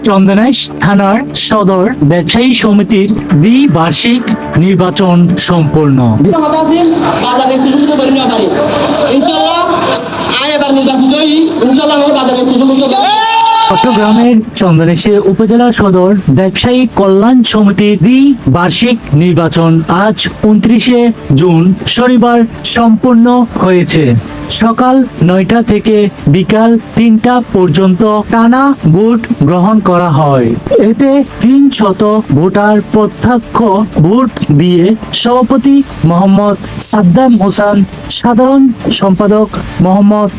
চন্দনাইশ থানার সদর ব্যবসায়ী সমিতির দ্বিবার্ষিক নির্বাচন সম্পূর্ণ। চট্টগ্রামের চন্দনাইশ উপজেলা সদর ব্যবসায়ী কল্যাণ সমিতির দ্বিবার্ষিক নির্বাচন আজ 29 জুন শনিবার সম্পূর্ণ হয়েছে। সকাল 9টা থেকে বিকাল 3টা পর্যন্ত টানা ভোট গ্রহণ করা হয়। এতে 300 ভোটার প্রত্যক্ষ ভোট দিয়ে সভাপতি মোহাম্মদ সাদ্দাম হোসেন, সাধারণ সম্পাদক মোহাম্মদ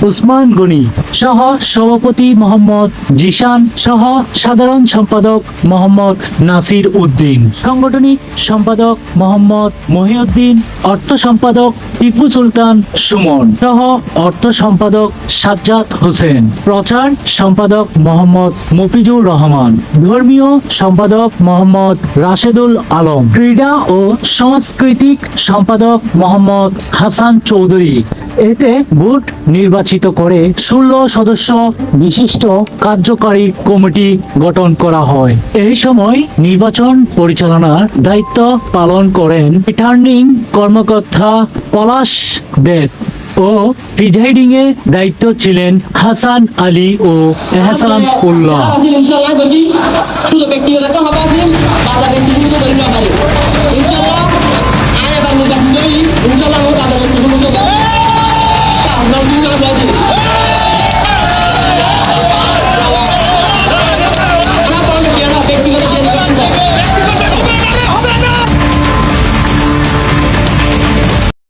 উসমান গনি সহ সভাপতি মোহাম্মদ জিশান সহ সাধারণ সম্পাদক মোহাম্মদ নাসির উদ্দিন, সাংগঠনিক সম্পাদক মোহাম্মদ মহিউদ্দিন, অর্থ সম্পাদক টিপু সুলতান সুমন সহ অর্থ সম্পাদক সাজ্জাদ হোসেন, প্রচার সম্পাদক মোহাম্মদ মফিজুর রহমান, ধর্মীয় সম্পাদক মোহাম্মদ রাশেদুল আলম, ক্রীড়া ও সাংস্কৃতিক সম্পাদক মোহাম্মদ হাসান চৌধুরী। এতে ভোট নির্বাচিত করে 16 সদস্য বিশিষ্ট কার্যকারী কমিটি গঠন করা হয়। এই সময় নির্বাচন পরিচালনার দায়িত্ব পালন করেন রিটার্নিং কর্মকর্তা পলাশ দেব ও প্রিজাইডিং এর দায়িত্ব ছিলেন হাসান আলী ও এহসান উল্লাহ।